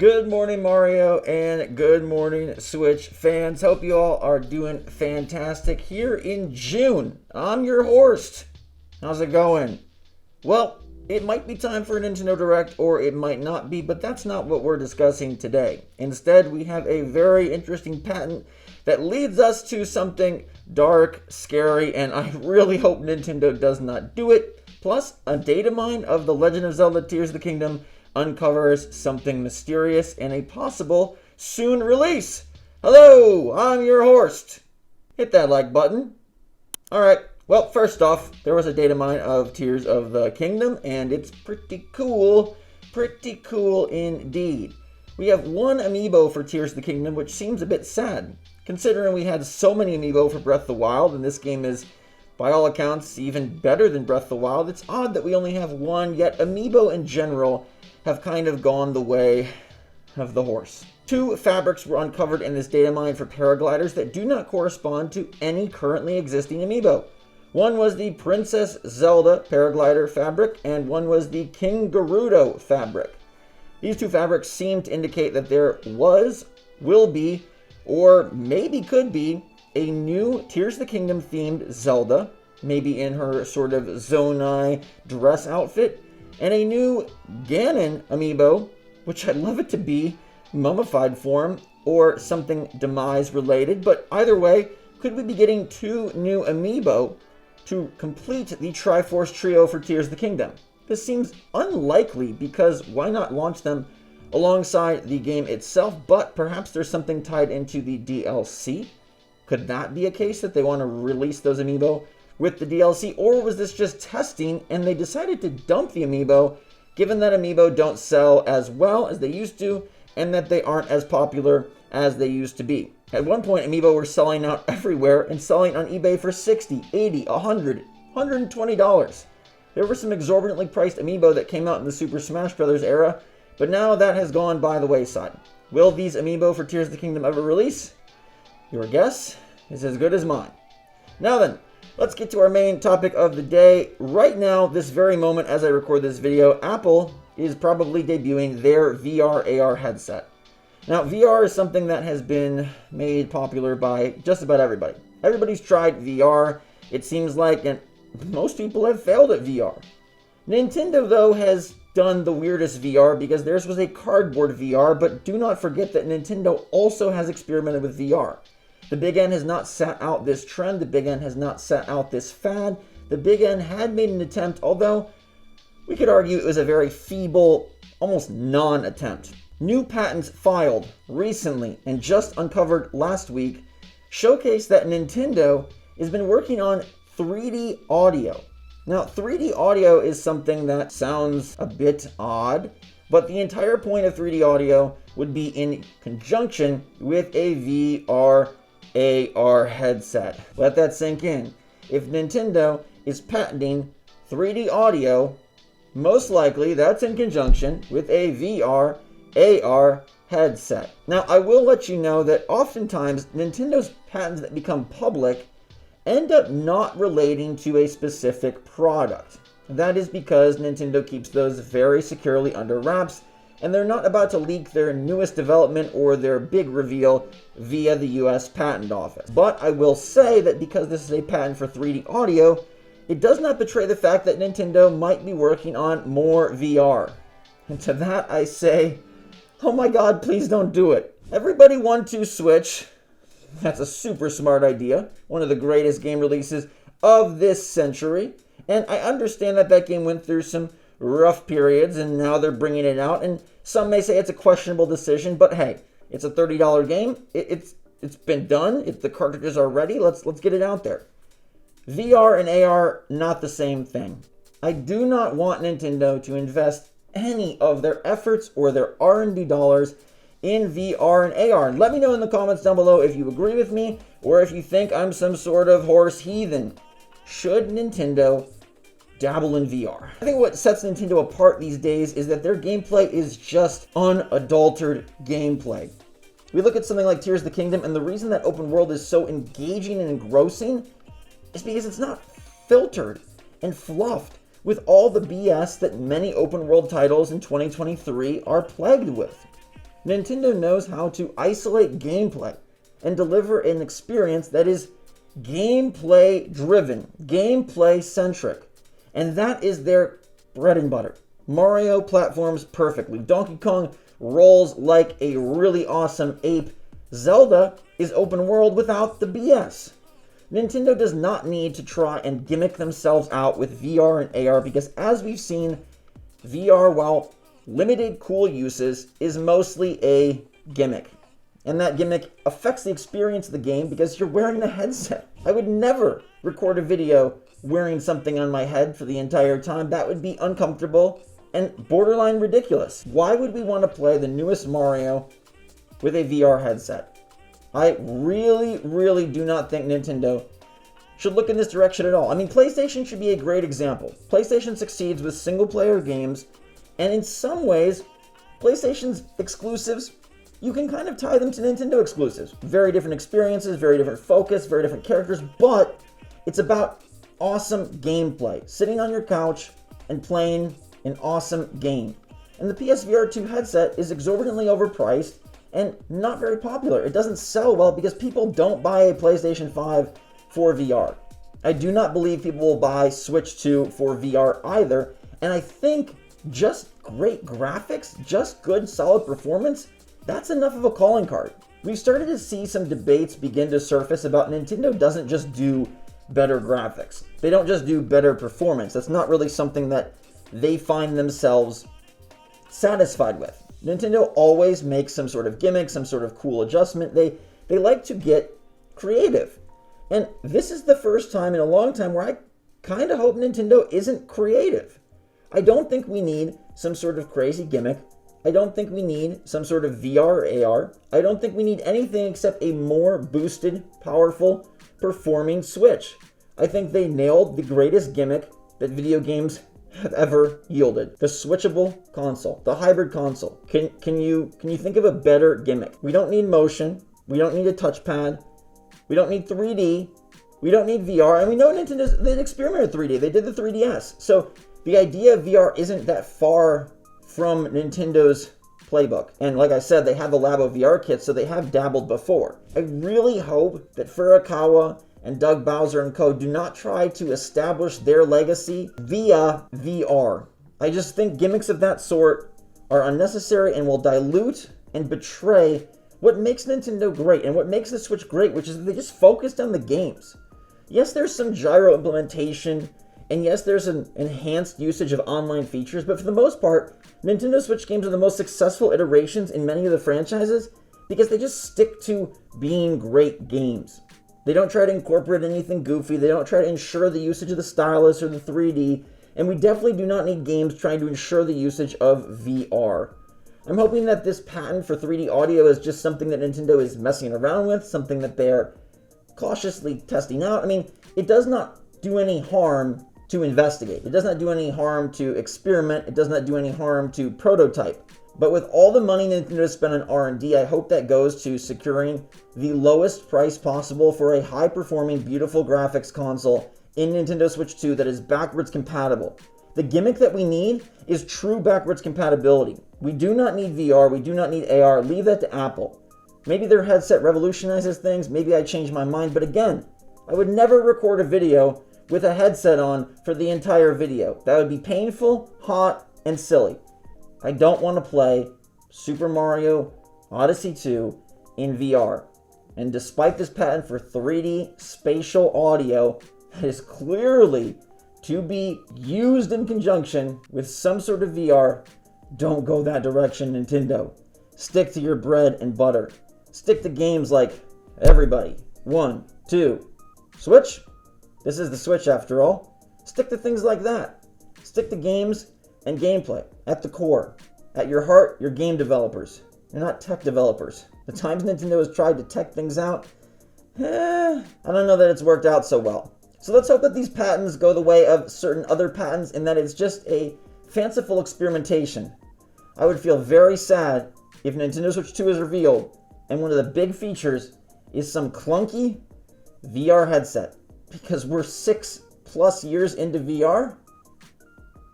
Good morning, Mario, and good morning, Switch fans. Hope you all are doing fantastic here in June. I'm your host. How's it going? Well, it might be time for a Nintendo Direct, or it might not be, but that's not what we're discussing today. Instead, we have a very interesting patent that leads us to something dark, scary, and I really hope Nintendo does not do it. Plus, a data mine of The Legend of Zelda Tears of the Kingdom uncovers something mysterious and a possible soon release. Hello, I'm your host. Hit that like button. Alright, well, first off, there was a data mine of Tears of the Kingdom, and it's pretty cool indeed. We have one amiibo for Tears of the Kingdom, which seems a bit sad, considering we had so many amiibo for Breath of the Wild, and this game is, by all accounts, even better than Breath of the Wild. It's odd that we only have one, yet amiibo in general have kind of gone the way of the horse. Two fabrics were uncovered in this data mine for paragliders that do not correspond to any currently existing amiibo. One was the Princess Zelda paraglider fabric, and one was the King Gerudo fabric. These two fabrics seem to indicate that there was, will be, or maybe could be, a new Tears of the Kingdom themed Zelda, maybe in her sort of Zonai dress outfit, and a new Ganon amiibo, which I'd love it to be mummified form or something Demise related, but either way, could we be getting two new amiibo to complete the Triforce trio for Tears of the Kingdom? This seems unlikely because why not launch them alongside the game itself, but perhaps there's something tied into the DLC. Could that be a case that they want to release those amiibo with the DLC, or was this just testing and they decided to dump the amiibo given that amiibo don't sell as well as they used to and that they aren't as popular as they used to be? At one point, amiibo were selling out everywhere and selling on eBay for $60, $80, $100, $120. There were some exorbitantly priced amiibo that came out in the Super Smash Bros. Era, but now that has gone by the wayside. Will these amiibo for Tears of the Kingdom ever release? Your guess is as good as mine. Now then, let's get to our main topic of the day. Right now, this very moment as I record this video, Apple is probably debuting their VR/AR headset. Now, VR is something that has been made popular by just about everybody. Everybody's tried VR, it seems like, and most people have failed at VR. Nintendo, though, has done the weirdest VR because theirs was a cardboard VR, but do not forget that Nintendo also has experimented with VR. The Big N has not sat out this trend. The Big N has not sat out this fad. The Big N had made an attempt, although we could argue it was a very feeble, almost non-attempt. New patents filed recently and just uncovered last week showcase that Nintendo has been working on 3D audio. Now, 3D audio is something that sounds a bit odd, but the entire point of 3D audio would be in conjunction with a VR/AR headset. Let that sink in. If Nintendo is patenting 3D audio, most likely that's in conjunction with a VR/AR headset. Now, I will let you know that oftentimes Nintendo's patents that become public end up not relating to a specific product. That is because Nintendo keeps those very securely under wraps, and they're not about to leak their newest development or their big reveal via the US Patent Office. But I will say that because this is a patent for 3D audio, it does not betray the fact that Nintendo might be working on more VR. And to that I say, oh my god, please don't do it. Everybody want to Switch. That's a super smart idea. One of the greatest game releases of this century. And I understand that that game went through some rough periods and now they're bringing it out. And some may say it's a questionable decision, but hey, it's a $30 game. It's been done. The cartridges are ready. Let's get it out there. VR and AR, not the same thing. I do not want Nintendo to invest any of their efforts or their R&D dollars in VR and AR. Let me know in the comments down below if you agree with me or if you think I'm some sort of horse heathen. Should Nintendo dabble in VR? I think what sets Nintendo apart these days is that their gameplay is just unadulterated gameplay. We look at something like Tears of the Kingdom, and the reason that open world is so engaging and engrossing is because it's not filtered and fluffed with all the BS that many open world titles in 2023 are plagued with. Nintendo knows how to isolate gameplay and deliver an experience that is gameplay driven, gameplay centric. And that is their bread and butter. Mario platforms perfectly. Donkey Kong rolls like a really awesome ape. Zelda is open world without the BS. Nintendo does not need to try and gimmick themselves out with VR and AR because, as we've seen, VR, while limited cool uses, is mostly a gimmick. And that gimmick affects the experience of the game because you're wearing a headset. I would never record a video wearing something on my head for the entire time. That would be uncomfortable and borderline ridiculous. Why would we want to play the newest Mario with a VR headset? I really do not think Nintendo should look in this direction at all. I mean, PlayStation should be a great example. PlayStation succeeds with single-player games, and in some ways, PlayStation's exclusives, you can kind of tie them to Nintendo exclusives. Very different experiences, very different focus, very different characters, but it's about awesome gameplay. Sitting on your couch and playing an awesome game. And the PSVR 2 headset is exorbitantly overpriced and not very popular. It doesn't sell well because people don't buy a PlayStation 5 for VR. I do not believe people will buy Switch 2 for VR either. And I think just great graphics, just good solid performance, that's enough of a calling card. We've started to see some debates begin to surface about Nintendo doesn't just do better graphics. They don't just do better performance. That's not really something that they find themselves satisfied with. Nintendo always makes some sort of gimmick, some sort of cool adjustment. They like to get creative. And this is the first time in a long time where I kind of hope Nintendo isn't creative. I don't think we need some sort of crazy gimmick. I don't think we need some sort of VR or AR. I don't think we need anything except a more boosted, powerful, performing Switch. I think they nailed the greatest gimmick that video games have ever yielded. The switchable console, the hybrid console. Can you think of a better gimmick? We don't need motion. We don't need a touchpad. We don't need 3D. We don't need VR. And we know they experimented with 3D. They did the 3DS. So the idea of VR isn't that far from Nintendo's playbook. And like I said, they have the Labo VR kit, so they have dabbled before. I really hope that Furukawa and Doug Bowser and co. do not try to establish their legacy via VR. I just think gimmicks of that sort are unnecessary and will dilute and betray what makes Nintendo great and what makes the Switch great, which is that they just focused on the games. Yes, there's some gyro implementation, and yes, there's an enhanced usage of online features, but for the most part, Nintendo Switch games are the most successful iterations in many of the franchises because they just stick to being great games. They don't try to incorporate anything goofy. They don't try to ensure the usage of the stylus or the 3D. And we definitely do not need games trying to ensure the usage of VR. I'm hoping that this patent for 3D audio is just something that Nintendo is messing around with, something that they're cautiously testing out. I mean, it does not do any harm to investigate. It does not do any harm to experiment. It does not do any harm to prototype. But with all the money Nintendo spent on R&D, I hope that goes to securing the lowest price possible for a high-performing, beautiful graphics console in Nintendo Switch 2 that is backwards compatible. The gimmick that we need is true backwards compatibility. We do not need VR. We do not need AR. Leave that to Apple. Maybe their headset revolutionizes things. Maybe I change my mind. But again, I would never record a video with a headset on for the entire video. That would be painful, hot, and silly. I don't want to play Super Mario Odyssey 2 in VR. And despite this patent for 3D spatial audio that is clearly to be used in conjunction with some sort of VR, don't go that direction, Nintendo. Stick to your bread and butter. Stick to games like everybody. 1, 2, Switch? This is the Switch after all. Stick to things like that. Stick to games and gameplay at the core. At your heart, you're game developers. You're not tech developers. The times Nintendo has tried to tech things out, I don't know that it's worked out so well. So let's hope that these patents go the way of certain other patents and that it's just a fanciful experimentation. I would feel very sad if Nintendo Switch 2 is revealed and one of the big features is some clunky VR headset. Because we're 6+ years into VR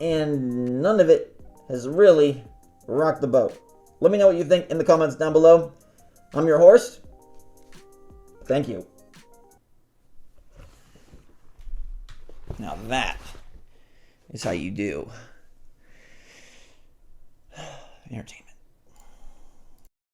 and none of it has really rocked the boat. Let me know what you think in the comments down below. I'm your horse. Thank you. Now that is how you do entertainment.